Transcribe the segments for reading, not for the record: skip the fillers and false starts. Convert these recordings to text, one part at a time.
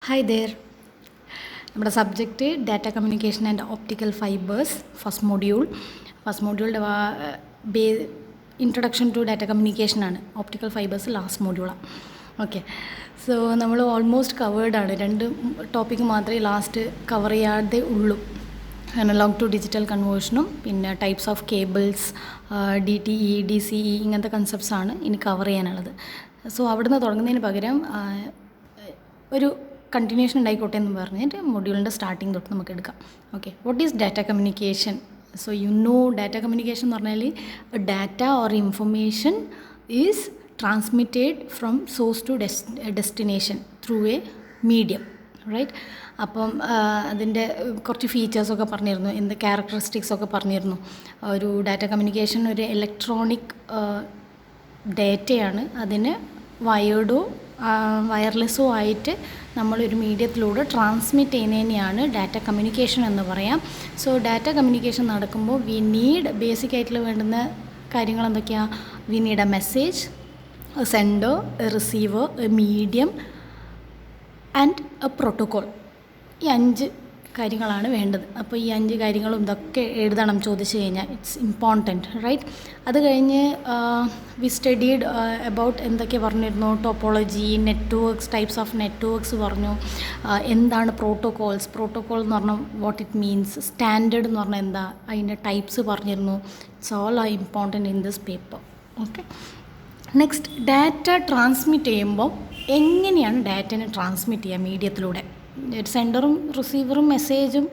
Hi there. നമ്മുടെ subject data communication and optical fibres first മൊഡ്യൂളിൻ്റെ introduction to data communication ആണ്. Optical fibres last മൊഡ്യൂളാണ്. Okay, so നമ്മൾ almost കവേർഡാണ്. രണ്ട് ടോപ്പിക്ക് മാത്രമേ ലാസ്റ്റ് കവർ ചെയ്യാതെ ഉള്ളൂ. അനലോഗ് ടു ഡിജിറ്റൽ കൺവേർഷനും പിന്നെ types of cables, DTE, DCE ഇങ്ങനത്തെ കൺസെപ്റ്റ്സാണ് ഇനി കവർ ചെയ്യാനുള്ളത്. സോ അവിടുന്ന് തുടങ്ങുന്നതിന് പകരം ഒരു കണ്ടിന്യൂഷൻ ഉണ്ടായിക്കോട്ടെ എന്ന് പറഞ്ഞിട്ട് മൊഡ്യൂളിൻ്റെ സ്റ്റാർട്ടിങ് തൊട്ട് നമുക്ക് എടുക്കാം. Okay, what is data communication? So data communication എന്ന് പറഞ്ഞാൽ data or information is transmitted from source to destination through a medium, right? അപ്പം അതിൻ്റെ കുറച്ച് ഫീച്ചേഴ്സൊക്കെ പറഞ്ഞിരുന്നു, എന്ത് ക്യാരക്ടറിസ്റ്റിക്സൊക്കെ പറഞ്ഞിരുന്നു. ഒരു ഡാറ്റ കമ്മ്യൂണിക്കേഷൻ ഒരു ഇലക്ട്രോണിക് ഡാറ്റയാണ്. അതിന് വയർലെസ്സോ ആയിട്ട് നമ്മളൊരു മീഡിയത്തിലൂടെ ട്രാൻസ്മിറ്റ് ചെയ്യുന്നതിനെയാണ് ഡാറ്റ കമ്മ്യൂണിക്കേഷൻ എന്ന് പറയാം. സോ ഡാറ്റ കമ്മ്യൂണിക്കേഷൻ നടക്കുമ്പോൾ വി നീഡ് ബേസിക്കായിട്ടുള്ള വേണ്ടുന്ന കാര്യങ്ങൾ എന്തൊക്കെയാണ്? We need A message, A sender, A receiver, A medium and A protocol. ഈ 5 കാര്യങ്ങളാണ് വേണ്ടത്. അപ്പോൾ ഈ 5 കാര്യങ്ങളും ഇതൊക്കെ എഴുതണം ചോദിച്ചു കഴിഞ്ഞാൽ. It's important, right? അത് കഴിഞ്ഞ് വി സ്റ്റഡീഡ് അബൌട്ട് എന്തൊക്കെ പറഞ്ഞിരുന്നു? Topology, networks, types of networks പറഞ്ഞു. എന്താണ് പ്രോട്ടോകോൾ എന്ന് പറഞ്ഞാൽ വാട്ട് ഇറ്റ് മീൻസ്, സ്റ്റാൻഡേർഡ് എന്ന് പറഞ്ഞാൽ എന്താ, അതിൻ്റെ ടൈപ്സ് പറഞ്ഞിരുന്നു. It's all are important in this paper. Okay, next, data transmit ചെയ്യുമ്പോൾ എങ്ങനെയാണ് ഡാറ്റനെ ട്രാൻസ്മിറ്റ് ചെയ്യുക മീഡിയത്തിലൂടെ? ഒരു സെൻഡറും റിസീവറും മെസ്സേജും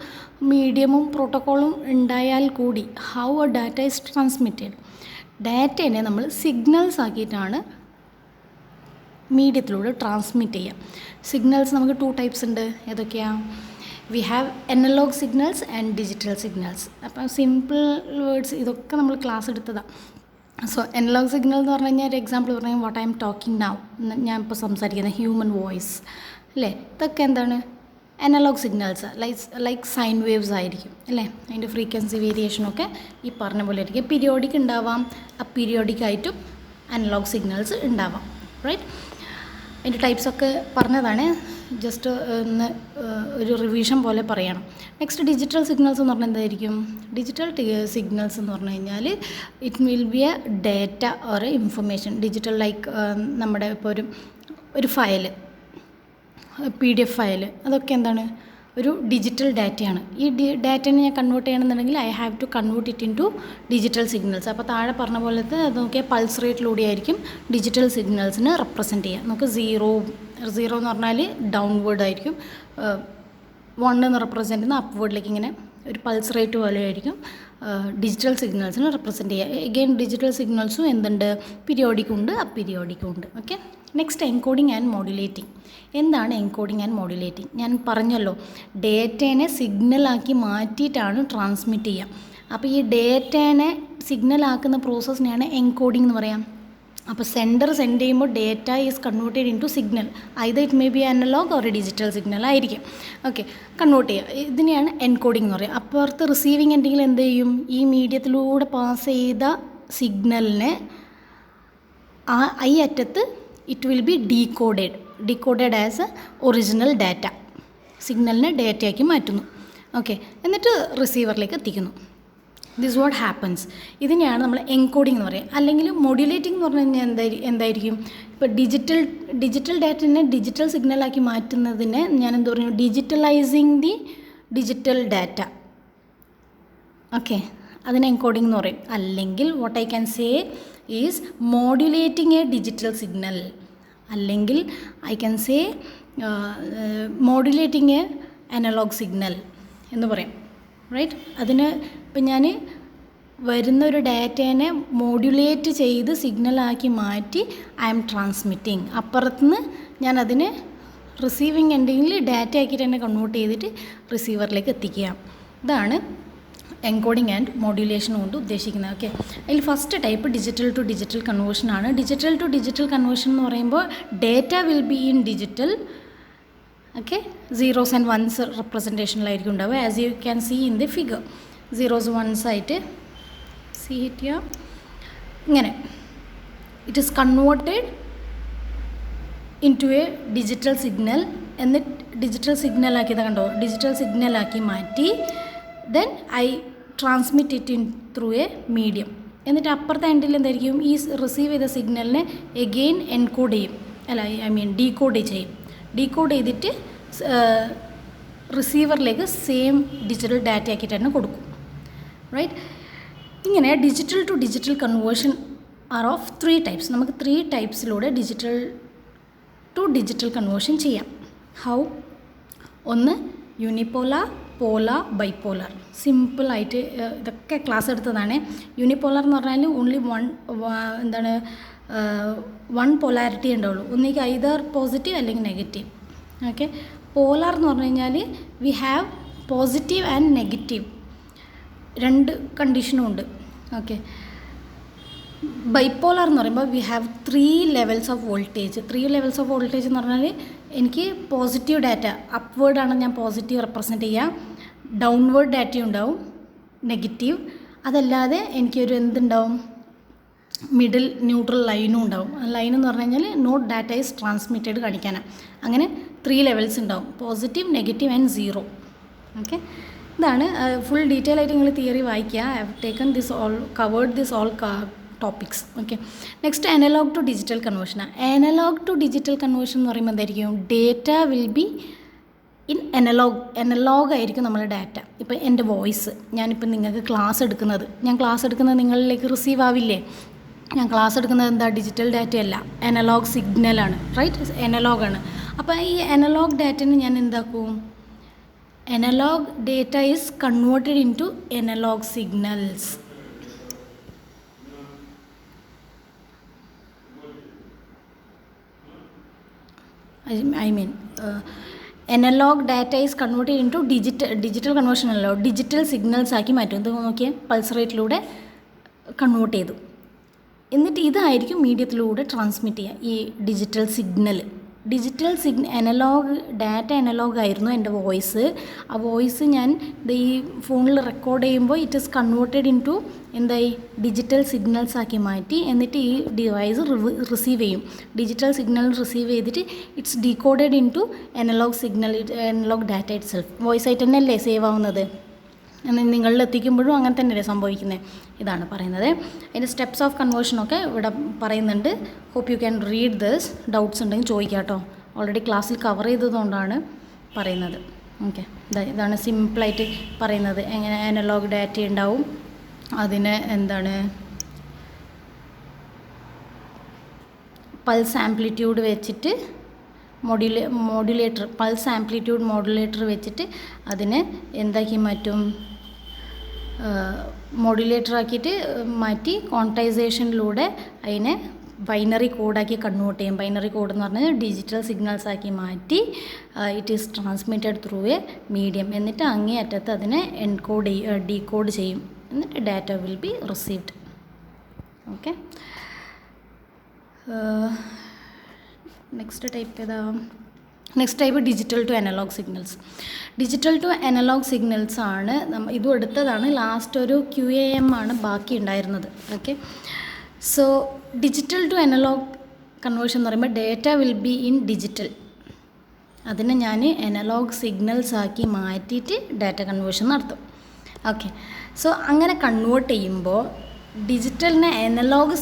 മീഡിയമും പ്രോട്ടോക്കോളും ഉണ്ടായാൽ കൂടി how a data is transmitted? ഡാറ്റേനെ നമ്മൾ സിഗ്നൽസ് ആക്കിയിട്ടാണ് മീഡിയത്തിലൂടെ ട്രാൻസ്മിറ്റ് ചെയ്യുക. സിഗ്നൽസ് നമുക്ക് 2 ടൈപ്സ് ഉണ്ട്. ഏതൊക്കെയാണ്? We have analogue signals and digital signals. അപ്പം സിമ്പിൾ വേർഡ്സ് ഇതൊക്കെ നമ്മൾ ക്ലാസ് എടുത്തതാണ്. സോ അനലോഗ് സിഗ്നൽ എന്ന് പറഞ്ഞു കഴിഞ്ഞാൽ ഒരു എക്സാമ്പിൾ പറഞ്ഞാൽ what I am talking now, ഞാൻ ഇപ്പോൾ സംസാരിക്കുന്ന ഹ്യൂമൻ വോയിസ് അല്ലേ, ഇതൊക്കെ എന്താണ്? Analogue signals. Like sine waves ആയിരിക്കും അല്ലേ. അതിൻ്റെ ഫ്രീക്വൻസി വേരിയേഷനൊക്കെ ഈ പറഞ്ഞ പോലെ ആയിരിക്കും. പീരിയോഡിക് ഉണ്ടാവാം, അപ്പീരിയോഡിക് ആയിട്ടും അനലോഗ് സിഗ്നൽസ് ഉണ്ടാവാം, റൈറ്റ്? അതിൻ്റെ ടൈപ്സൊക്കെ പറഞ്ഞതാണ്. ജസ്റ്റ് ഒന്ന് ഒരു റിവിഷൻ പോലെ പറയണം. നെക്സ്റ്റ്, ഡിജിറ്റൽ സിഗ്നൽസ് എന്ന് പറഞ്ഞാൽ എന്തായിരിക്കും? ഡിജിറ്റൽ സിഗ്നൽസ് എന്ന് പറഞ്ഞു കഴിഞ്ഞാൽ it will B A data or A information. Digital like നമ്മുടെ ഇപ്പോൾ ഒരു ഫയല്, PDF ഫയൽ, അതൊക്കെ എന്താണ്? ഒരു ഡിജിറ്റൽ ഡാറ്റയാണ്. ഈ ഡാറ്റനെ ഞാൻ കൺവേർട്ട് ചെയ്യണമെന്നുണ്ടെങ്കിൽ I have to convert it into digital signals. അപ്പോൾ താഴെ പറഞ്ഞ പോലത്തെ അത് നോക്കിയാൽ പൾസ് റേറ്റിലൂടെ ആയിരിക്കും ഡിജിറ്റൽ സിഗ്നൽസിന് റെപ്രസെൻറ്റ് ചെയ്യുക. നമുക്ക് സീറോ എന്ന് പറഞ്ഞാൽ ഡൗൺവേർഡ് ആയിരിക്കും, 1 എന്ന് റെപ്രസെൻറ്റ് ചെയ്യുന്ന അപ്വേർഡിലേക്ക് ഇങ്ങനെ ഒരു പൾസ് റേറ്റ് പോലെ ആയിരിക്കും ഡിജിറ്റൽ സിഗ്നൽസിന് റെപ്രസെൻറ്റ് ചെയ്യുക. എഗെയിൻ ഡിജിറ്റൽ സിഗ്നൽസും എന്തുണ്ട്? പീരിയോഡിക്കും ഉണ്ട്, അപ്പീരിയോഡിക്കും ഉണ്ട്. Okay, next, encoding and modulating. എന്താണ് എൻകോഡിങ് ആൻഡ് മോഡുലേറ്റിംഗ്? ഞാൻ പറഞ്ഞല്ലോ, ഡേറ്റേനെ സിഗ്നലാക്കി മാറ്റിയിട്ടാണ് ട്രാൻസ്മിറ്റ് ചെയ്യുക. അപ്പോൾ ഈ ഡേറ്റേനെ സിഗ്നലാക്കുന്ന പ്രോസസ്സിനെയാണ് എൻകോഡിംഗ് എന്ന് പറയാം. അപ്പോൾ സെൻഡർ സെൻഡ് ചെയ്യുമ്പോൾ data is converted in to signal. Either it may be analogue or digital signal ആയിരിക്കും. ഓക്കെ, കൺവേർട്ട് ചെയ്യുക, ഇതിനെയാണ് എൻകോഡിംഗ് എന്ന് പറയുക. അപ്പുറത്ത് റിസീവിങ് എന്തെങ്കിലും എന്ത് ചെയ്യും? ഈ മീഡിയത്തിലൂടെ പാസ് ചെയ്ത സിഗ്നലിനെ ഈ അറ്റത്ത് it will be decoded as original data. സിഗ്നലിനെ ഡാറ്റയാക്കി മാറ്റുന്നു. ഓക്കെ, എന്നിട്ട് റിസീവറിലേക്ക് എത്തിക്കുന്നു. This what happens. ഇതിനെയാണ് നമ്മൾ എൻകോഡിംഗ് എന്ന് പറയുക. അല്ലെങ്കിൽ മോഡുലേറ്റിംഗ് എന്ന് പറഞ്ഞു കഴിഞ്ഞാൽ എന്തായിരിക്കും? ഇപ്പോൾ ഡിജിറ്റൽ ഡാറ്റനെ ഡിജിറ്റൽ സിഗ്നലാക്കി മാറ്റുന്നതിനെ ഞാൻ എന്താ പറയുക? Digitalising the digital data. Okay, അതിന് എൻകോഡിംഗ് എന്ന് പറയും. അല്ലെങ്കിൽ what I can say is modulating a digital signal, അല്ലെങ്കിൽ I can say modulating a analogue signal എന്ന് പറയും, റൈറ്റ്? അതിന് ഇപ്പം ഞാൻ വരുന്ന ഒരു ഡാറ്റേനെ മോഡുലേറ്റ് ചെയ്ത് സിഗ്നലാക്കി മാറ്റി ഐ എം ട്രാൻസ്മിറ്റിംഗ്. അപ്പുറത്തുനിന്ന് ഞാൻ അതിനെ റിസീവിങ് ഉണ്ടെങ്കിൽ ഡാറ്റ ആക്കിയിട്ട് തന്നെ കൺവേർട്ട് ചെയ്തിട്ട് റിസീവറിലേക്ക് എത്തിക്കുക. ഇതാണ് എൻകോഡിംഗ് ആൻഡ് മോഡുലേഷൻ കൊണ്ട് ഉദ്ദേശിക്കുന്നത്. ഓക്കെ, അതിൽ first type digital to digital conversion ആണ്. ഡിജിറ്റൽ ടു ഡിജിറ്റൽ കൺവേർഷൻ എന്ന് പറയുമ്പോൾ data will be in digital. Okay, zeros and ones റെപ്രസെൻറ്റേഷനിലായിരിക്കും ഉണ്ടാവുക. As you can see in the figure, zeros ones ആയിട്ട് see it here. ഇങ്ങനെ it is converted into a digital signal എന്നിട്ട് digital സിഗ്നലാക്കിയത് കണ്ടോ, ഡിജിറ്റൽ സിഗ്നലാക്കി മാറ്റി then I transmit it in through a medium. എന്നിട്ട് അപ്പുറത്തെ എൻഡിൽ എന്തായിരിക്കും, ഈ റിസീവ് ചെയ്ത സിഗ്നലിനെ എഗെയിൻ എൻകോഡ് ചെയ്യും, അല്ല ഡീകോഡ് ചെയ്യും. ഡീകോഡ് ചെയ്തിട്ട് റിസീവറിലേക്ക് സെയിം ഡിജിറ്റൽ ഡാറ്റ ആക്കിയിട്ട് തന്നെ കൊടുക്കും. റൈറ്റ്. ഇങ്ങനെ digital to digital conversion are of 3 types. നമുക്ക് 3 ടൈപ്സിലൂടെ ഡിജിറ്റൽ ടു ഡിജിറ്റൽ കൺവേർഷൻ ചെയ്യാം. ഹൗ? ഒന്ന് യൂണിപോലാർ, പോലാർ, ബൈപോലാർ. സിമ്പിളായിട്ട് ഇതൊക്കെ ക്ലാസ് എടുത്തതാണ്. യൂണിപോലാർ എന്ന് പറഞ്ഞാൽ ഓൺലി വൺ പൊളാരിറ്റി ഉണ്ടാവുള്ളൂ, ഒന്നിക്ക് ഐദർ പോസിറ്റീവ് അല്ലെങ്കിൽ നെഗറ്റീവ്. ഓക്കെ. പോലാർ എന്ന് പറഞ്ഞു കഴിഞ്ഞാൽ we have positive and negative, 2 കണ്ടീഷനും ഉണ്ട്. ഓക്കെ. ബൈപോലാർ എന്ന് പറയുമ്പോൾ we have 3 levels of voltage. 3 levels of voltage എന്ന് പറഞ്ഞാൽ എനിക്ക് പോസിറ്റീവ് ഡാറ്റ, അപ്വേർഡാണ് ഞാൻ പോസിറ്റീവ് റെപ്രസെൻറ്റ് ചെയ്യുക, ഡൗൺവേർഡ് ഡാറ്റ ഉണ്ടാവും നെഗറ്റീവ്. അതല്ലാതെ എനിക്കൊരു എന്തുണ്ടാവും, മിഡിൽ ന്യൂട്രൽ ലൈനും ഉണ്ടാവും. ലൈൻ എന്ന് പറഞ്ഞു കഴിഞ്ഞാൽ നോട്ട് ഡാറ്റ ഈസ് ട്രാൻസ്മിറ്റഡ് കാണിക്കാനാണ്. അങ്ങനെ 3 ലെവൽസ് ഉണ്ടാവും, പോസിറ്റീവ്, നെഗറ്റീവ് ആൻഡ് 0. ഓക്കെ. ഇതാണ് ഫുൾ ഡീറ്റെയിൽ ആയിട്ട് നിങ്ങൾ തിയറി വായിക്കുക. I have taken this all, covered this all topics. Okay. Next analogue to digital കൺവേർഷനാണ്. അനലോഗ് ടു ഡിജിറ്റൽ കൺവേർഷൻ എന്ന് പറയുമ്പോൾ എന്തായിരിക്കും, data will be in analogue ആയിരിക്കും നമ്മുടെ ഡാറ്റ. ഇപ്പോൾ എൻ്റെ വോയിസ്, ഞാനിപ്പോൾ നിങ്ങൾക്ക് ക്ലാസ് എടുക്കുന്നത്, നിങ്ങളിലേക്ക് റിസീവ് ആവില്ലേ? ഞാൻ ക്ലാസ് എടുക്കുന്നത് എന്താ, ഡിജിറ്റൽ ഡാറ്റ അല്ല, അനലോഗ് സിഗ്നലാണ്. റൈറ്റ്. അനലോഗാണ്. അപ്പോൾ ഈ അനലോഗ് ഡാറ്റന് ഞാൻ എന്താക്കും, analog data is converted in to analog signals. Analog data is converted in to digital conversion അല്ലോ, ഡിജിറ്റൽ സിഗ്നൽസ് ആക്കി മാറ്റും. ഇത് നോക്കിയാൽ പൾസ് റേറ്റിലൂടെ കൺവേർട്ട് ചെയ്തു. എന്നിട്ട് ഇതായിരിക്കും മീഡിയത്തിലൂടെ ട്രാൻസ്മിറ്റ് ചെയ്യുക, ഈ ഡിജിറ്റൽ സിഗ്നൽ. അനലോഗ് ഡാറ്റ അനലോഗായിരുന്നു എൻ്റെ വോയിസ്. ആ വോയിസ് ഞാൻ ഈ ഫോണിൽ റെക്കോർഡ് ചെയ്യുമ്പോൾ it is converted in to എന്തായി, ഡിജിറ്റൽ സിഗ്നൽസ് ആക്കി മാറ്റി. എന്നിട്ട് ഈ ഡിവൈസ് റിസീവ് ചെയ്യും. ഡിജിറ്റൽ സിഗ്നൽ റിസീവ് ചെയ്തിട്ട് it's decoded in to analogue signal, analogue data itself. Voice ആയിട്ട് തന്നെയല്ലേ സേവ് ആവുന്നത്, നിങ്ങളിൽ എത്തിക്കുമ്പോഴും അങ്ങനെ തന്നെയല്ലേ സംഭവിക്കുന്നത്. ഇതാണ് പറയുന്നത്. അതിൻ്റെ സ്റ്റെപ്സ് ഓഫ് കൺവേർഷനൊക്കെ ഇവിടെ പറയുന്നുണ്ട്. Hope you can read this. Doubts ഉണ്ടെങ്കിൽ ചോദിക്കാം കേട്ടോ. ഓൾറെഡി ക്ലാസ്സിൽ കവർ ചെയ്തതുകൊണ്ടാണ് പറയുന്നത്. ഓക്കെ. ഇതാണ് സിമ്പിളായിട്ട് പറയുന്നത്. എങ്ങനെ അനലോഗ് ഡാറ്റ ഉണ്ടാവും, അതിന് പൾസ് ആംപ്ലിറ്റ്യൂഡ് വെച്ചിട്ട് മോഡുലേറ്റർ, പൾസ് ആംപ്ലിറ്റ്യൂഡ് മോഡുലേറ്റർ വെച്ചിട്ട് അതിനെ എന്താക്കി മാറ്റും, മോഡുലേറ്റർ ആക്കിയിട്ട് മാറ്റി ക്വാണ്ടൈസേഷനിലൂടെ അതിനെ ബൈനറി കോഡാക്കി കൺവേർട്ട് ചെയ്യും. ബൈനറി കോഡ് എന്ന് പറഞ്ഞാൽ ഡിജിറ്റൽ സിഗ്നൽസ് ആക്കി മാറ്റി it is transmitted through a medium. എന്നിട്ട് അങ്ങേ അറ്റത്ത് അതിനെ ഡീകോഡ് ചെയ്യും. എന്നിട്ട് data will be received. Okay. Next type digital to analog signals. Digital to analog signals ആണ് ഇതും എടുത്തതാണ്. ലാസ്റ്റ് ഒരു QAM ആണ് ബാക്കി ഉണ്ടായിരുന്നത്. Okay. So digital to analog conversion എന്ന് പറയുമ്പോൾ data will be in digital. അതിനെ ഞാൻ അനലോഗ് സിഗ്നൽസ് ആക്കി മാറ്റിയിട്ട് ഡാറ്റ കൺവേർഷൻ നടത്തും. ഓക്കെ. സോ അങ്ങനെ കൺവേർട്ട് ചെയ്യുമ്പോൾ ഡിജിറ്റലിനെ അനലോഗ്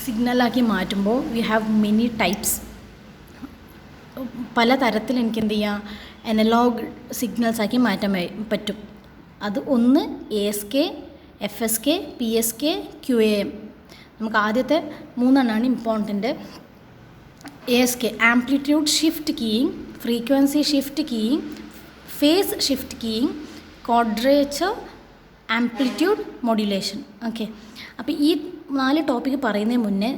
സിഗ്നലാക്കി മാറ്റുമ്പോൾ വി ഹാവ് മെനി ടൈപ്സ്. പല തരത്തിൽ എനിക്ക് എന്ത് ചെയ്യാം, അനലോഗ് സിഗ്നൽസ് ആക്കി മാറ്റാൻ പറ്റും. അത് ഒന്ന് ASK, FSK, PSK, QAM. നമുക്ക് ആദ്യത്തെ 3 എണ്ണമാണ് important. ASK amplitude shift keying, frequency shift keying, phase shift keying, quadrature, amplitude modulation. Okay. അപ്പോൾ ഈ 4 ടോപ്പിക്ക് പറയുന്നതിന് മുന്നേ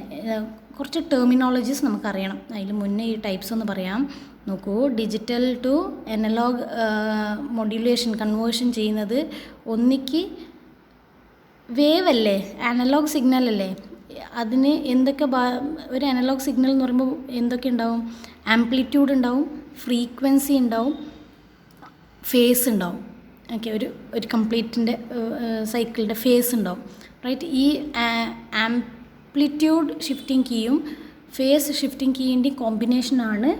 കുറച്ച് ടെർമിനോളജീസ് നമുക്കറിയണം. അതിന് മുന്നേ ഈ ടൈപ്സ് ഒന്ന് പറയാം. നോക്കൂ, digital to analog modulation conversion ചെയ്യുന്നത് ഒന്നിക്ക് വേവ് അല്ലേ, അനലോഗ് സിഗ്നൽ അല്ലേ. അതിന് എന്തൊക്കെ ഒരു അനലോഗ് സിഗ്നൽ എന്ന് പറയുമ്പോൾ എന്തൊക്കെ ഉണ്ടാവും, ആംപ്ലിറ്റ്യൂഡ് ഉണ്ടാവും, ഫ്രീക്വൻസി ഉണ്ടാവും, ഫേസ് ഉണ്ടാവും. ഓക്കെ. ഒരു കംപ്ലീറ്റിൻ്റെ സൈക്കിളിൻ്റെ ഫേസ് ഉണ്ടാവും. റൈറ്റ്. ഈ ആംപ്ലിറ്റ്യൂഡ് ഷിഫ്റ്റിംഗ് കീയും ഫേസ് ഷിഫ്റ്റിംഗ് കീയിൻ്റെയും കോമ്പിനേഷനാണ്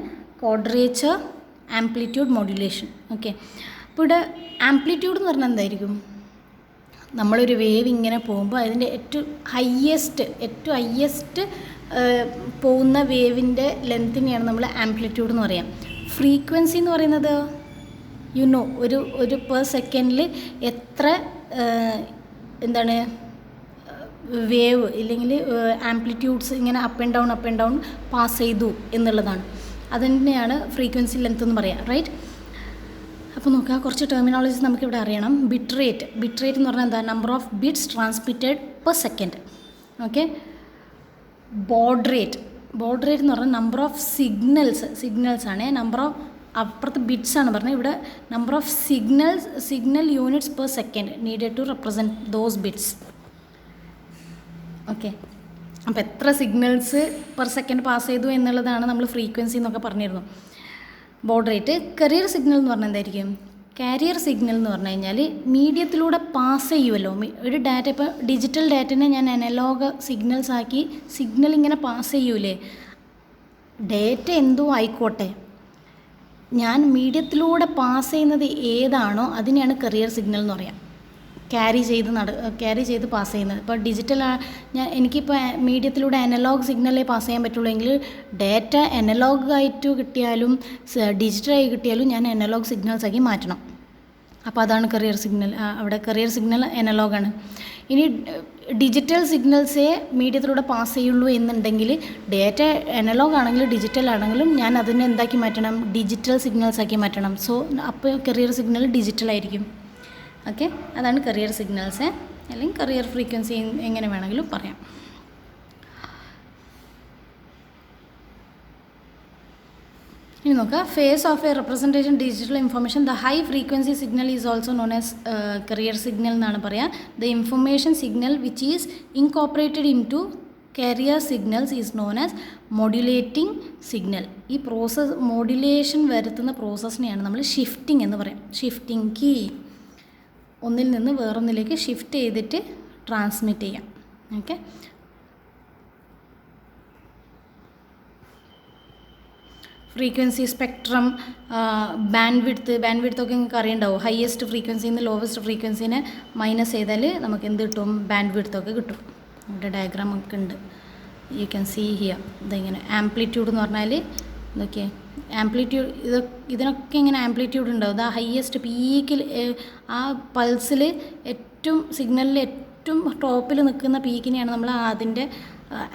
ക്വാഡ്രേച്ചർ ആംപ്ലിറ്റ്യൂഡ് മോഡുലേഷൻ. ഓക്കെ, അപ്പോൾ ഇവിടെ ആംപ്ലിറ്റ്യൂഡ് എന്ന് പറഞ്ഞാൽ എന്തായിരിക്കും? നമ്മളൊരു വേവ് ഇങ്ങനെ പോകുമ്പോൾ അതിൻ്റെ ഏറ്റവും ഹയ്യസ്റ്റ് പോകുന്ന വേവിൻ്റെ ലെങ്ത്തിനെയാണ് നമ്മൾ ആംപ്ലിറ്റ്യൂഡ് എന്ന് പറയാം. ഫ്രീക്വൻസി എന്ന് പറയുന്നത് ഒരു പെർ സെക്കൻഡിൽ എത്ര എന്താണ് വേവ് ഇല്ലെങ്കിൽ ആംപ്ലിറ്റ്യൂഡ്സ് ഇങ്ങനെ അപ്പ് ആൻഡ് ഡൗൺ പാസ് ചെയ്തു എന്നുള്ളതാണ്. അതുതന്നെയാണ് ഫ്രീക്വൻസി ലെങ്ത് എന്ന് പറയാം, റൈറ്റ്? അപ്പോൾ നോക്കുക, കുറച്ച് ടെർമിനോളജീസ് നമുക്കിവിടെ അറിയണം. ബിറ്റ് റേറ്റ് എന്ന് പറഞ്ഞാൽ എന്താ? Number of bits transmitted per second. Okay, baud rate എന്ന് പറഞ്ഞാൽ നമ്പർ ഓഫ് സിഗ്നൽസ് ആണ്. നമ്പർ ഓഫ് അപ്പുറത്ത് ബിറ്റ്സ് ആണ് പറഞ്ഞത്, ഇവിടെ number of signal units per second needed to represent those bits. Okay, അപ്പോൾ എത്ര സിഗ്നൽസ് പെർ സെക്കൻഡ് പാസ് ചെയ്തു എന്നുള്ളതാണ് നമ്മൾ ഫ്രീക്വൻസി എന്നൊക്കെ പറഞ്ഞിരുന്നു. Board rate. കരിയർ സിഗ്നൽ എന്ന് പറഞ്ഞാൽ എന്തായിരിക്കും? കാരിയർ സിഗ്നൽ എന്ന് പറഞ്ഞു കഴിഞ്ഞാൽ മീഡിയത്തിലൂടെ പാസ് ചെയ്യുമല്ലോ ഒരു ഡാറ്റ. ഇപ്പോൾ ഡിജിറ്റൽ ഡാറ്റനെ ഞാൻ അനലോഗ് സിഗ്നൽസ് ആക്കി സിഗ്നൽ ഇങ്ങനെ പാസ് ചെയ്യൂലേ, ഡേറ്റ എന്തോ ആയിക്കോട്ടെ, ഞാൻ മീഡിയത്തിലൂടെ പാസ് ചെയ്യുന്നത് ഏതാണോ അതിനെയാണ് കരിയർ സിഗ്നൽ എന്ന് പറയാം. ക്യാരി ചെയ്ത് പാസ് ചെയ്യുന്നത്. ഇപ്പോൾ എനിക്കിപ്പോൾ മീഡിയത്തിലൂടെ അനലോഗ് സിഗ്നലേ പാസ് ചെയ്യാൻ പറ്റുള്ളൂ എങ്കിൽ ഡാറ്റ അനലോഗ് ആയിട്ട് കിട്ടിയാലും ഡിജിറ്റലായി കിട്ടിയാലും ഞാൻ അനലോഗ് സിഗ്നൽസ് ആക്കി മാറ്റണം. അപ്പോൾ അതാണ് കരിയർ സിഗ്നൽ. അവിടെ കരിയർ സിഗ്നൽ അനലോഗാണ്. ഇനി ഡിജിറ്റൽ സിഗ്നൽസേ മീഡിയത്തിലൂടെ പാസ് ചെയ്യുള്ളൂ എന്നുണ്ടെങ്കിൽ ഡാറ്റ അനലോഗ് ആണെങ്കിലും ഡിജിറ്റൽ ആണെങ്കിലും ഞാൻ അതിനെ എന്താക്കി മാറ്റണം? ഡിജിറ്റൽ സിഗ്നൽസ് ആക്കി മാറ്റണം. സോ അപ്പോൾ കരിയർ സിഗ്നൽ ഡിജിറ്റലായിരിക്കും. ഓക്കെ, അതാണ് കരിയർ സിഗ്നൽസ്, അല്ലെങ്കിൽ കരിയർ ഫ്രീക്വൻസി എങ്ങനെ വേണമെങ്കിലും പറയാം. ഇനി നോക്കുക, phase of a representation digital information. The high frequency signal is also known as carrier signal എന്നാണ് പറയുക. The information signal which is incorporated into carrier signals is known as modulating signal. ഈ process modulation വരുത്തുന്ന പ്രോസസ്സിനെയാണ് നമ്മൾ shifting എന്ന് പറയാം. Shifting key ഒന്നിൽ നിന്ന് വേറൊന്നിലേക്ക് ഷിഫ്റ്റ് ചെയ്തിട്ട് ട്രാൻസ്മിറ്റ് ചെയ്യാം. Okay, frequency spectrum, band width ഒക്കെ നിങ്ങൾക്ക് അറിയണ്ടാവും. ഹയസ്റ്റ് ഫ്രീക്വൻസിയിൽ നിന്ന് ലോവസ്റ്റ് ഫ്രീക്വൻസിനെ മൈനസ് ചെയ്താൽ നമുക്ക് എന്ത് കിട്ടും? ബാൻഡ് വിഡ്ത്ത് ഒക്കെ കിട്ടും. ഇവിടെ ഡയഗ്രാം ഒക്കെ ഉണ്ട്, യു ക്യാൻ സീ ഹിയർ. ഇതിങ്ങനെ ആംപ്ലിറ്റ്യൂഡ് എന്ന് പറഞ്ഞാൽ ഇതൊക്കെ ആംപ്ലിറ്റ്യൂഡ്, ഇതിനൊക്കെ ഇങ്ങനെ ആംപ്ലിറ്റ്യൂഡ് ഉണ്ടാവും. അത് ഹയസ്റ്റ് പീക്കിൽ ആ പൾസിൽ സിഗ്നലിൽ ഏറ്റവും ടോപ്പിൽ നിൽക്കുന്ന പീക്കിനെയാണ് നമ്മൾ അതിൻ്റെ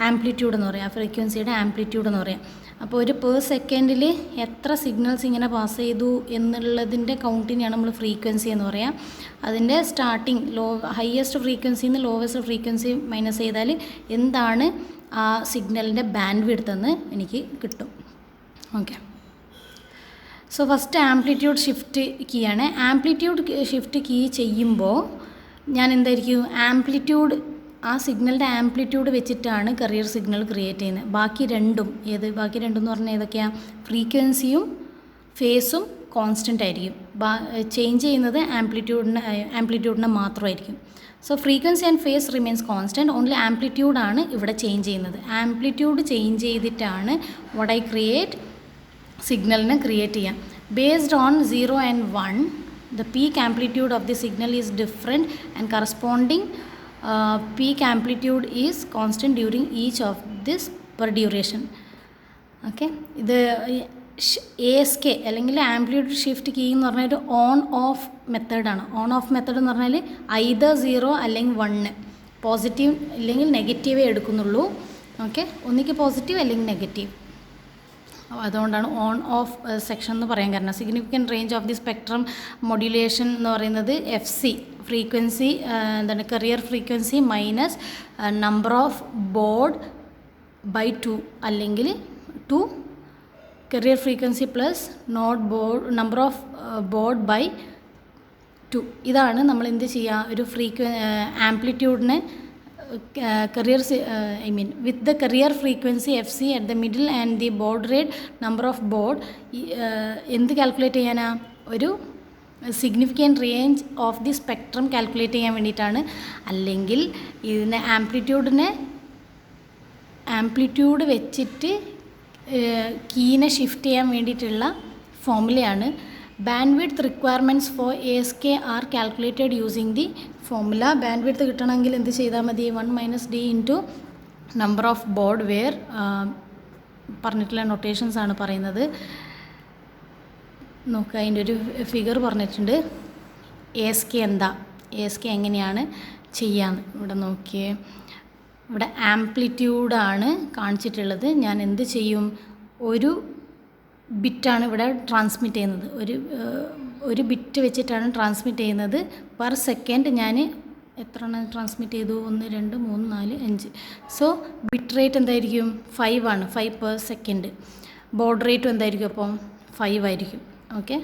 ആംപ്ലിറ്റ്യൂഡ് എന്ന് പറയുക, ഫ്രീക്വൻസിയുടെ ആംപ്ലിറ്റ്യൂഡ് എന്ന് പറയാം. അപ്പോൾ ഒരു പെർ സെക്കൻഡിൽ എത്ര സിഗ്നൽസ് ഇങ്ങനെ പാസ് ചെയ്തു എന്നുള്ളതിൻ്റെ കൗണ്ടിനെയാണ് നമ്മൾ ഫ്രീക്വൻസി എന്ന് പറയാം. അതിൻ്റെ സ്റ്റാർട്ടിങ് ഹയസ്റ്റ് ഫ്രീക്വൻസിയിൽ നിന്ന് ലോവസ്റ്റ് ഫ്രീക്വൻസി മൈനസ് ചെയ്താൽ എന്താണ് ആ സിഗ്നലിൻ്റെ ബാൻഡ് വിഡ്ത്ത് എന്ന് എനിക്ക് കിട്ടും. Okay, so first amplitude shift key ആണ്. ആംപ്ലിറ്റ്യൂഡ് ഷിഫ്റ്റ് കീ ചെയ്യുമ്പോൾ ഞാൻ എന്തായിരിക്കും? ആ സിഗ്നലിൻ്റെ ആംപ്ലിറ്റ്യൂഡ് വെച്ചിട്ടാണ് കരിയർ സിഗ്നൽ ക്രിയേറ്റ് ചെയ്യുന്നത്. ബാക്കി രണ്ടും എന്ന് പറഞ്ഞാൽ ഏതൊക്കെയാണ്? ഫ്രീക്വൻസിയും ഫേസും കോൺസ്റ്റൻ്റ് ആയിരിക്കും. ചേഞ്ച് ചെയ്യുന്നത് ആംപ്ലിറ്റ്യൂഡിനെ മാത്രമായിരിക്കും. So frequency and phase remains constant, only ആംപ്ലിറ്റ്യൂഡാണ് ഇവിടെ ചേഞ്ച് ചെയ്യുന്നത്. ആംപ്ലിറ്റ്യൂഡ് ചേഞ്ച് ചെയ്തിട്ടാണ് what I create സിഗ്നലിനെ ക്രിയേറ്റ് ചെയ്യാം. Based on 0 and 1 the peak amplitude of the signal is different and corresponding peak amplitude is constant during each of this per duration. Okay, ഇത് ASK അല്ലെങ്കിൽ amplitude shift key എന്ന് പറഞ്ഞാൽ ഒരു on of മെത്തേഡാണ്. On of method എന്ന് പറഞ്ഞാൽ either 0 അല്ലെങ്കിൽ 1, positive ഇല്ലെങ്കിൽ നെഗറ്റീവേ എടുക്കുന്നുള്ളൂ. ഓക്കെ, ഒന്നിക്ക് പോസിറ്റീവ് അല്ലെങ്കിൽ നെഗറ്റീവ്. അതുകൊണ്ടാണ് ഓൺ ഓഫ് സെക്ഷൻ എന്ന് പറയാൻ കാരണം. Significant range of the spectrum modulation എന്ന് പറയുന്നത് FC ഫ്രീക്വൻസി എന്താണ്? Carrier frequency minus number of board by 2 അല്ലെങ്കിൽ 2 carrier frequency plus number of board by 2. ഇതാണ് നമ്മൾ എന്ത് ചെയ്യുക? ഒരു ആംപ്ലിറ്റ്യൂഡിനെ with the carrier frequency FC at the middle and the baud rate number of baud എന്ത് calculate ചെയ്യാനാ? ഒരു significant range of the spectrum calculate ചെയ്യാൻ വേണ്ടിയിട്ടാണ്. അല്ലെങ്കിൽ ഇതിനെ ആംപ്ലിറ്റ്യൂഡ് വെച്ചിട്ട് കീനെ ഷിഫ്റ്റ് ചെയ്യാൻ വേണ്ടിയിട്ടുള്ള ഫോർമുലയാണ്. Bandwidth requirements for ASK are calculated using the formula. Bandwidth കിട്ടണമെങ്കിൽ എന്ത് ചെയ്താൽ മതി? 1 - d into number of baud where പറഞ്ഞിട്ടുള്ള നൊട്ടേഷൻസ് ആണ് പറയുന്നത്. നോക്കുക, അതിൻ്റെ ഒരു ഫിഗർ പറഞ്ഞിട്ടുണ്ട്. ASK എന്താ, ASK എങ്ങനെയാണ് ചെയ്യാന്ന് ഇവിടെ നോക്കിയേ. ഇവിടെ ആംപ്ലിറ്റ്യൂഡാണ് കാണിച്ചിട്ടുള്ളത്. ഞാൻ എന്ത് ചെയ്യും? ഒരു ബിറ്റാണ് ഇവിടെ ട്രാൻസ്മിറ്റ് ചെയ്യുന്നത്. ഒരു ബിറ്റ് വെച്ചിട്ടാണ് ട്രാൻസ്മിറ്റ് ചെയ്യുന്നത്. പെർ സെക്കൻഡ് ഞാൻ എത്ര ട്രാൻസ്മിറ്റ് ചെയ്തു? 1 2 3 4 5. സോ ബിറ്റ് റേറ്റ് എന്തായിരിക്കും? 5 ആണ്. 5 പെർ സെക്കൻഡ്. ബോർഡ് റേറ്റും എന്തായിരിക്കും? അപ്പം 5 ആയിരിക്കും. ഓക്കെ,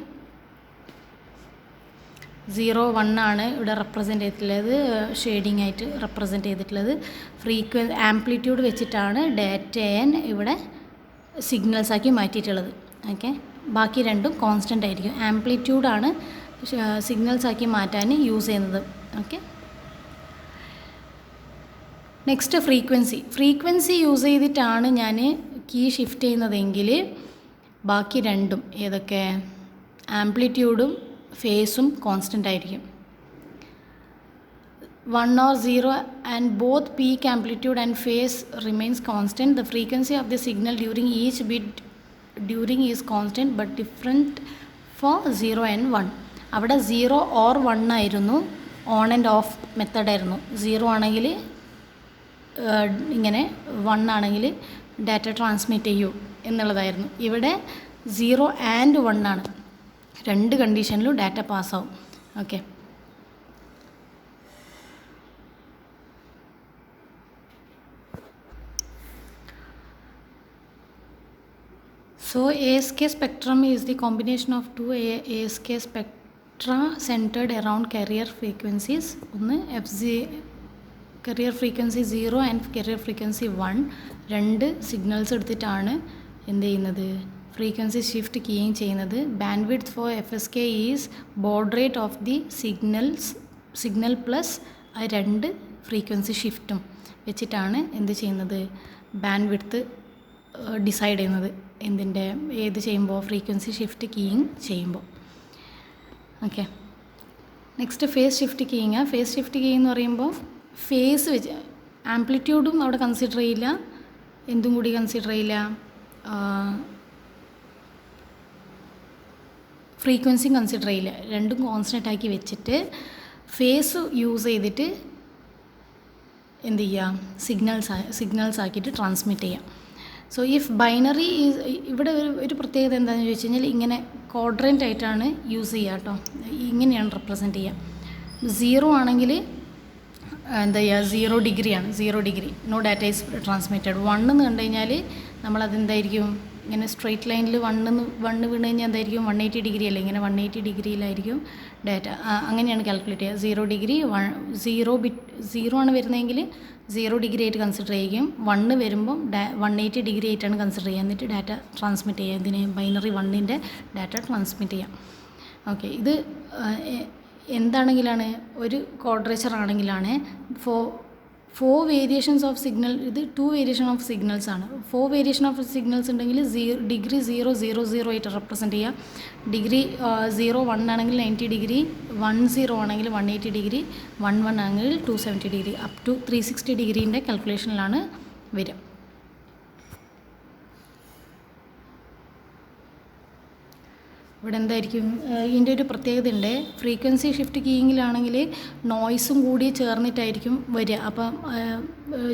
0 1 ആണ് ഇവിടെ റെപ്രസെൻറ്റ് ചെയ്തിട്ടുള്ളത്, ഷെയ്ഡിങ് ആയിട്ട് റെപ്രസെൻറ്റ് ചെയ്തിട്ടുള്ളത്. ആംപ്ലിറ്റ്യൂഡ് വെച്ചിട്ടാണ് ഡാറ്റയെ ഇവിടെ സിഗ്നൽസാക്കി മാറ്റിയിട്ടുള്ളത്. ഓക്കെ, ബാക്കി രണ്ടും കോൺസ്റ്റൻ്റ് ആയിരിക്കും. ആംപ്ലിറ്റ്യൂഡാണ് സിഗ്നൽസാക്കി മാറ്റാൻ യൂസ് ചെയ്യുന്നത്. ഓക്കെ, നെക്സ്റ്റ് ഫ്രീക്വൻസി യൂസ് ചെയ്തിട്ടാണ് ഞാൻ കീ ഷിഫ്റ്റ് ചെയ്യുന്നതെങ്കിൽ ബാക്കി രണ്ടും ഏതൊക്കെ? ആംപ്ലിറ്റ്യൂഡും ഫേസും കോൺസ്റ്റൻ്റ് ആയിരിക്കും. 1 or 0 and both peak amplitude and phase remains constant. The frequency of the signal during each bit is constant but different for 0 and 1. അവിടെ 0 or 1 ആയിരുന്നു, ഓൺ ആൻഡ് ഓഫ് മെത്തേഡ് ആയിരുന്നു. 0 ആണെങ്കിൽ ഇങ്ങനെ, 1 ആണെങ്കിൽ ഡാറ്റ ട്രാൻസ്മിറ്റ് ചെയ്യൂ എന്നുള്ളതായിരുന്നു. ഇവിടെ 0 and 1 ആണ്. രണ്ട് കണ്ടീഷനിലും ഡാറ്റ പാസ്സാവും. Okay, so ASK spectrum is the combination of two ASK spectra centered around carrier frequencies. ഒന്ന് carrier frequency 0 and carrier frequency 1. രണ്ട് സിഗ്നൽസ് എടുത്തിട്ടാണ് എന്ത് ചെയ്യുന്നത്? ഫ്രീക്വൻസി ഷിഫ്റ്റ് കീയിങ് ചെയ്യുന്നത്. Bandwidth for FSK is board rate of the signal plus ആ രണ്ട് frequency ഷിഫ്റ്റും വെച്ചിട്ടാണ് എന്ത് ചെയ്യുന്നത്? ബാൻഡ് വിഡ്ത്ത് ഡിസൈഡ് ചെയ്യുന്നത്. ഏത് ചെയ്യുമ്പോൾ? ഫ്രീക്വൻസി ഷിഫ്റ്റ് കീയിങ് ചെയ്യുമ്പോൾ. Okay, next phase shift keying. Phase shift keying എന്ന് പറയുമ്പോൾ ഫേസ് വെച്ച് ആംപ്ലിറ്റ്യൂഡും അവിടെ കൺസിഡർ ചെയ്യില്ല, എന്തും കൂടി കൺസിഡർ ചെയ്യില്ല, ഫ്രീക്വൻസിയും കൺസിഡർ ചെയ്യില്ല. രണ്ടും കോൺസ്റ്റൻ്റ് ആക്കി വെച്ചിട്ട് ഫേസ് യൂസ് ചെയ്തിട്ട് എന്ത് ചെയ്യുക? സിഗ്നൽസ് ആക്കിയിട്ട് ട്രാൻസ്മിറ്റ് ചെയ്യാം. സോ ഇഫ് ബൈനറി ഇവിടെ ഒരു പ്രത്യേകത എന്താണെന്ന് ചോദിച്ചു കഴിഞ്ഞാൽ ഇങ്ങനെ ക്വാഡ്രൻ്റ് ആയിട്ടാണ് യൂസ് ചെയ്യുക കേട്ടോ. ഇങ്ങനെയാണ് റെപ്രസെൻറ്റ് ചെയ്യുക. 0 ആണെങ്കിൽ എന്താ ചെയ്യുക? 0 ഡിഗ്രിയാണ്, 0 degree, no data is transmitted. 1 എന്ന് കണ്ടു കഴിഞ്ഞാൽ നമ്മളതെന്തായിരിക്കും? ഇങ്ങനെ സ്ട്രെയിറ്റ് ലൈനിൽ 1 വീണ് കഴിഞ്ഞാൽ എന്തായിരിക്കും? 180 ഡിഗ്രി അല്ലേ? ഇങ്ങനെ 180 ഡിഗ്രിയിലായിരിക്കും ഡാറ്റ. അങ്ങനെയാണ് കാൽക്കുലേറ്റ് ചെയ്യുക. 0 ഡിഗ്രി 0 ആണ് വരുന്നതെങ്കിൽ 0 ഡിഗ്രി ആയിട്ട് കൺസിഡർ ചെയ്യും. 1 വരുമ്പം 180 ഡിഗ്രി ആയിട്ടാണ് കൺസിഡർ ചെയ്യുക. എന്നിട്ട് ഡാറ്റ ട്രാൻസ്മിറ്റ് ചെയ്യുക. ഇതിന് ബൈനറി 1ൻ്റെ ഡാറ്റ ട്രാൻസ്മിറ്റ് ചെയ്യാം. ഓക്കെ, ഇത് എന്താണെങ്കിലാണ്? ഒരു ക്വാഡ്രേച്ചർ ആണെങ്കിലാണ് ഫോർ വേരിയേഷൻസ് ഓഫ് സിഗ്നൽ. ഇത് 2 വേരിയേഷൻ ഓഫ് സിഗ്നൽസ് ആണ്. 4 വേരിയേഷൻ ഓഫ് സിഗ്നൽസ് ഉണ്ടെങ്കിൽ ഡിഗ്രി 0 0 0 ആയിട്ട് റെപ്രസെൻറ്റ് ചെയ്യുക. ഡിഗ്രി 0 1 ആണെങ്കിൽ 90 ഡിഗ്രി, 1 0 ആണെങ്കിൽ 180 ഡിഗ്രി, 1 1 ആണെങ്കിൽ 270 ഡിഗ്രി, അപ് ടു 360 ഡിഗ്രീൻ്റെ കാൽക്കുലേഷനിലാണ് വരിക. ഇവിടെ എന്തായിരിക്കും? ഇതിൻ്റെ ഒരു പ്രത്യേകത ഉണ്ട്. ഫ്രീക്വൻസി ഷിഫ്റ്റ് കീയിങ്ങിലാണെങ്കിൽ നോയ്സും കൂടി ചേർന്നിട്ടായിരിക്കും വരിക. അപ്പം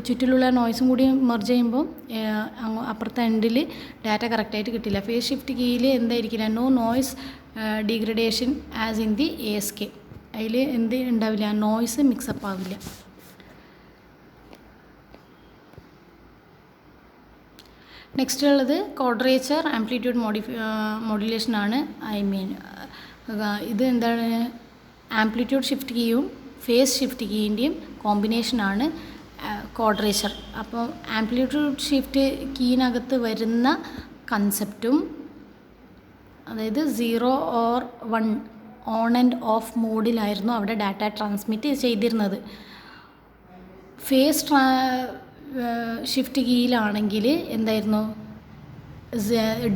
ചുറ്റിലുള്ള നോയ്സും കൂടി മെർജ് ചെയ്യുമ്പോൾ അപ്പുറത്തെ എൻഡിൽ ഡാറ്റ കറക്റ്റായിട്ട് കിട്ടില്ല. ഫേസ് ഷിഫ്റ്റ് കീയിൽ എന്തായിരിക്കില്ല? No noise degradation as in the ASK. അതിൽ എന്ത് ഉണ്ടാവില്ല? നോയ്സ് മിക്സപ്പ് ആവില്ല. നെക്സ്റ്റ് ഉള്ളത് ക്വാഡ്രേച്ചർ ആംപ്ലിറ്റ്യൂഡ് മോഡുലേഷനാണ്. ഇത് എന്താണ്? ആംപ്ലിറ്റ്യൂഡ് ഷിഫ്റ്റ് കീയും ഫേസ് ഷിഫ്റ്റ് കീയിൻ്റെയും കോമ്പിനേഷനാണ് ക്വാഡ്രേച്ചർ. അപ്പോൾ ആംപ്ലിറ്റ്യൂഡ് ഷിഫ്റ്റ് കീയിനകത്ത് വരുന്ന കൺസെപ്റ്റും, അതായത് 0 or 1 ഓൺ ആൻഡ് ഓഫ് മോഡിലായിരുന്നു അവിടെ ഡാറ്റ ട്രാൻസ്മിറ്റ് ചെയ്തിരുന്നത്. ഫേസ് ഷിഫ്റ്റ് കീയിലാണെങ്കിൽ എന്തായിരുന്നു?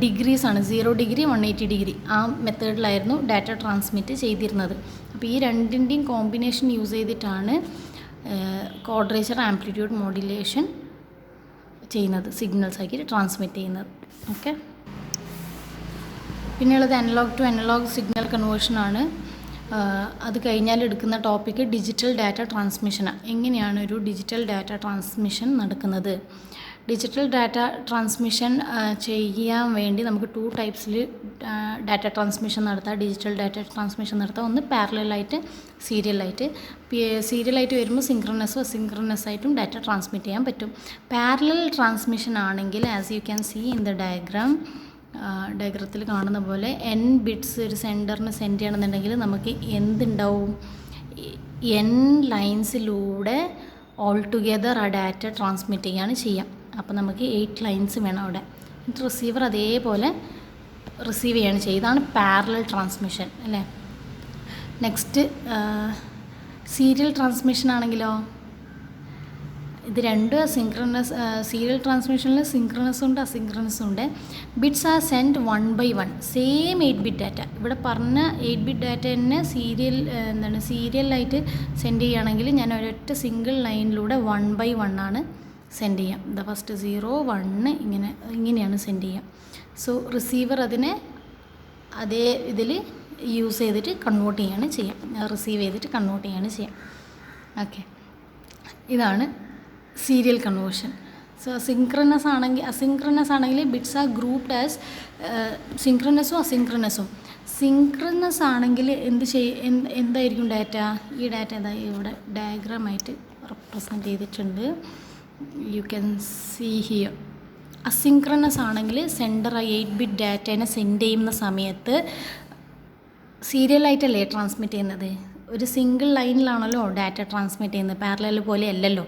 ഡിഗ്രീസ് ആണ്, 0 ഡിഗ്രി 180 ഡിഗ്രി, ആ മെത്തേഡിലായിരുന്നു ഡാറ്റ ട്രാൻസ്മിറ്റ് ചെയ്തിരുന്നത്. അപ്പോൾ ഈ രണ്ടിൻ്റെയും കോമ്പിനേഷൻ യൂസ് ചെയ്തിട്ടാണ് ക്വാഡ്രേച്ചർ ആംപ്ലിറ്റ്യൂഡ് മോഡുലേഷൻ ചെയ്യുന്നത്, സിഗ്നൽസ് ആക്കി ട്രാൻസ്മിറ്റ് ചെയ്യുന്നത്. ഓക്കെ, പിന്നെയുള്ളത് അനലോഗ് ടു അനലോഗ് സിഗ്നൽ കൺവേർഷനാണ്. അത് കഴിഞ്ഞാൽ എടുക്കുന്ന ടോപ്പിക്ക് ഡിജിറ്റൽ ഡാറ്റ ട്രാൻസ്മിഷനാണ്. എങ്ങനെയാണ് ഒരു ഡിജിറ്റൽ ഡാറ്റ ട്രാൻസ്മിഷൻ നടക്കുന്നത്? ഡിജിറ്റൽ ഡാറ്റ ട്രാൻസ്മിഷൻ ചെയ്യാൻ വേണ്ടി നമുക്ക് 2 ടൈപ്സിൽ ഡാറ്റ ട്രാൻസ്മിഷൻ നടത്താം, ഡിജിറ്റൽ ഡാറ്റ ട്രാൻസ്മിഷൻ നടത്താം. ഒന്ന് പാരലലായിട്ട്, സീരിയലായിട്ട്. സീരിയലായിട്ട് വരുമ്പോൾ സിങ്ക്രണസും അസിങ്ക്രണസ് ആയിട്ടും ഡാറ്റ ട്രാൻസ്മിറ്റ് ചെയ്യാൻ പറ്റും. പാരലൽ ട്രാൻസ്മിഷൻ ആണെങ്കിൽ as you can see in the ഡയഗ്രത്തിൽ കാണുന്ന പോലെ n ബിറ്റ്സ് ഒരു സെൻറ്ററിന് സെൻഡ് ചെയ്യണമെന്നുണ്ടെങ്കിൽ നമുക്ക് എന്തുണ്ടാവും, n ലൈൻസിലൂടെ ഓൾ ടുഗെദർ ആ ഡാറ്റ ട്രാൻസ്മിറ്റ് ചെയ്യാണ് ചെയ്യാം. അപ്പോൾ നമുക്ക് 8 ലൈൻസ് വേണം അവിടെ. എന്നിട്ട് റിസീവർ അതേപോലെ റിസീവ് ചെയ്യാണ് ചെയ്യുക. ഇതാണ് പാരലൽ ട്രാൻസ്മിഷൻ അല്ലേ. നെക്സ്റ്റ് സീരിയൽ ട്രാൻസ്മിഷൻ ആണെങ്കിലോ, ഇത് രണ്ടും സിങ്ക്രണസ്. സീരിയൽ ട്രാൻസ്മിഷനിൽ സിങ്ക്രണസും ഉണ്ട് അസിങ്ക്രണസും ഉണ്ട്. Bits R send 1 by 1, same 8 bit data. ഇവിടെ പറഞ്ഞ 8 ബിറ്റ് ഡാറ്റ തന്നെ സീരിയലായിട്ട് സെൻഡ് ചെയ്യുകയാണെങ്കിൽ ഞാൻ ഒരൊറ്റ സിംഗിൾ ലൈനിലൂടെ 1 by 1 ആണ് സെൻഡ് ചെയ്യാം. ഫസ്റ്റ് 0 1 ഇങ്ങനെയാണ് സെൻഡ് ചെയ്യാം. സോ റിസീവർ അതിനെ അതേ ഇതിൽ യൂസ് ചെയ്തിട്ട് കൺവേർട്ട് ചെയ്യാണ് ചെയ്യാം, റിസീവ് ചെയ്തിട്ട് കൺവേർട്ട് ചെയ്യാണ് ചെയ്യാം. ഓക്കെ, ഇതാണ് സീരിയൽ കൺവേർഷൻ. സോ അസിങ്ക്രണസ് ആണെങ്കിൽ ബിറ്റ്സ് ആർ ഗ്രൂപ്പ്ഡ് ആസ് സിങ്ക്രണസും അസിങ്ക്രണസും. സിങ്ക്രണസ് ആണെങ്കിൽ എന്തായിരിക്കും ഡാറ്റ? ഈ ഡാറ്റ ഇവിടെ ഡയഗ്രാമായിട്ട് റെപ്രസെൻറ്റ് ചെയ്തിട്ടുണ്ട്, you can see here. Asynchronous ആണെങ്കിൽ സെൻഡർ 8 ബിറ്റ് ഡാറ്റേനെ സെൻഡ് ചെയ്യുന്ന സമയത്ത് സീരിയലായിട്ടല്ലേ ട്രാൻസ്മിറ്റ് ചെയ്യുന്നത്? ഒരു സിംഗിൾ ലൈനിലാണല്ലോ ഡാറ്റ ട്രാൻസ്മിറ്റ് ചെയ്യുന്നത്, പാരലൽ പോലെ അല്ലല്ലോ.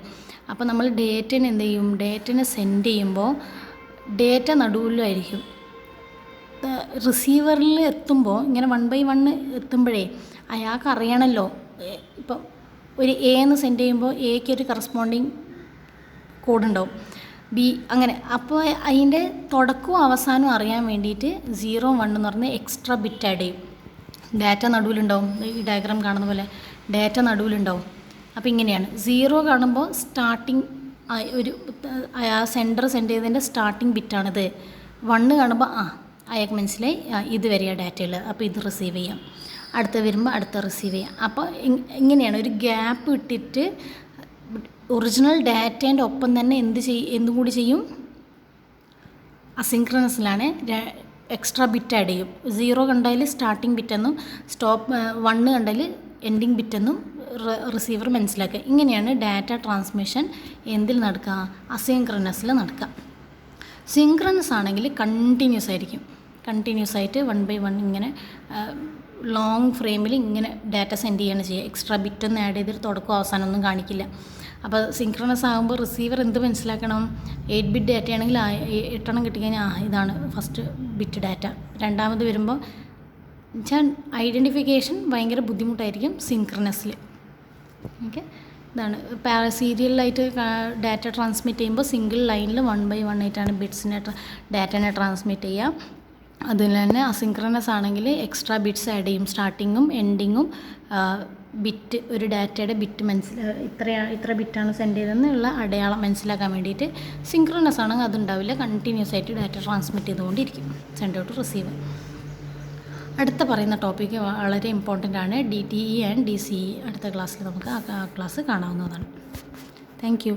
അപ്പോൾ നമ്മൾ ഡേറ്റനെ എന്ത് ചെയ്യും, ഡേറ്റനെ സെൻഡ് ചെയ്യുമ്പോൾ ഡേറ്റ നടുവിലായിരിക്കും. റിസീവറിൽ എത്തുമ്പോൾ ഇങ്ങനെ 1 by 1 എത്തുമ്പോഴേ അയാൾക്ക് അറിയണമല്ലോ, ഇപ്പം ഒരു എ എന്ന് സെൻഡ് ചെയ്യുമ്പോൾ എക്ക് ഒരു കറസ്പോണ്ടിങ് കോഡുണ്ടാവും, ബി അങ്ങനെ. അപ്പോൾ അതിൻ്റെ തുടക്കവും അവസാനവും അറിയാൻ വേണ്ടിയിട്ട് 0 1 എന്ന് പറഞ്ഞ് എക്സ്ട്രാ ബിറ്റ് ആഡ് ചെയ്യും. ഡാറ്റ നടുവിലുണ്ടാവും, ഈ ഡയഗ്രാം കാണുന്ന പോലെ ഡാറ്റ നടുവിലുണ്ടാവും. അപ്പോൾ ഇങ്ങനെയാണ് 0 കാണുമ്പോൾ സ്റ്റാർട്ടിങ് ഒരു സെൻറ്റർ സെൻഡ് ചെയ്തതിൻ്റെ സ്റ്റാർട്ടിങ് ബിറ്റാണിത്. 1 കാണുമ്പോൾ അയാൾക്ക് മനസ്സിലായി ഇതുവരെയാണ് ഡാറ്റ ഉള്ളത്, അപ്പോൾ ഇത് റിസീവ് ചെയ്യാം. അടുത്ത വരുമ്പോൾ അടുത്ത റിസീവ് ചെയ്യാം. അപ്പോൾ ഇങ്ങനെയാണ് ഒരു ഗ്യാപ്പ് ഇട്ടിട്ട് ഒറിജിനൽ ഡാറ്റേൻ്റെ ഒപ്പം തന്നെ എന്തും കൂടി ചെയ്യും, അസിങ്ക്രണസിലാണ് എക്സ്ട്രാ ബിറ്റ് ആഡ് ചെയ്യും. 0 കണ്ടാൽ സ്റ്റാർട്ടിങ് ബിറ്റെന്നും 1 കണ്ടാൽ എൻഡിങ് ബിറ്റെന്നും റിസീവർ മനസ്സിലാക്കുക. ഇങ്ങനെയാണ് ഡാറ്റ ട്രാൻസ്മിഷൻ എന്തിൽ നടക്കുക, അസിങ്ക്രണസിൽ നടക്കുക. സിങ്ക്രണസ് ആണെങ്കിൽ കണ്ടിന്യൂസ് ആയിരിക്കും, കണ്ടിന്യൂസ് ആയിട്ട് 1 by 1 ഇങ്ങനെ ലോങ് ഫ്രെയിമിൽ ഇങ്ങനെ ഡാറ്റ സെൻഡ് ചെയ്യാണ് ചെയ്യുക. എക്സ്ട്രാ ബിറ്റൊന്നും ആഡ് ചെയ്തിട്ട് തുടക്കം അവസാനമൊന്നും കാണിക്കില്ല. അപ്പോൾ സിങ്ക്രണസ് ആകുമ്പോൾ റിസീവർ എന്ത് മനസ്സിലാക്കണം, 8 ബിറ്റ് ഡാറ്റ ആണെങ്കിൽ 8 എണ്ണം കിട്ടിക്കഴിഞ്ഞാൽ ഇതാണ് ഫസ്റ്റ് ബിറ്റ് ഡാറ്റ. രണ്ടാമത് വരുമ്പോൾ ഐഡൻറ്റിഫിക്കേഷൻ ഭയങ്കര ബുദ്ധിമുട്ടായിരിക്കും സിങ്ക്രണസിൽ. ഓക്കെ, ഇതാണ് സീരിയലായിട്ട് ഡാറ്റ ട്രാൻസ്മിറ്റ് ചെയ്യുമ്പോൾ സിംഗിൾ ലൈനിൽ 1 by 1 ആയിട്ടാണ് ബിറ്റ്സിനെ ഡാറ്റനെ ട്രാൻസ്മിറ്റ് ചെയ്യുക. അതിൽ തന്നെ അസിങ്ക്രണസ് ആണെങ്കിൽ എക്സ്ട്രാ ബിറ്റ്സ് ആഡ് ചെയ്യും, സ്റ്റാർട്ടിങ്ങും എൻഡിങ്ങും ബിറ്റ്, ഒരു ഡാറ്റയുടെ ബിറ്റ് ഇത്ര ബിറ്റാണ് സെൻഡ് ചെയ്തതെന്നുള്ള അടയാളം മനസ്സിലാക്കാൻ വേണ്ടിയിട്ട്. സിങ്ക്രണസ് ആണെങ്കിൽ അതുണ്ടാവില്ല, കണ്ടിന്യൂസ് ആയിട്ട് ഡാറ്റ ട്രാൻസ്മിറ്റ് ചെയ്തുകൊണ്ടിരിക്കും, സെൻഡ് ഔട്ട് റിസീവ്. അടുത്ത പറയുന്ന ടോപ്പിക്ക് വളരെ ഇമ്പോർട്ടൻ്റ് ആണ്, DTE ആൻഡ് DCE. അടുത്ത ക്ലാസ്സിൽ നമുക്ക് ആ ക്ലാസ് കാണാവുന്നതാണ്. Thank you.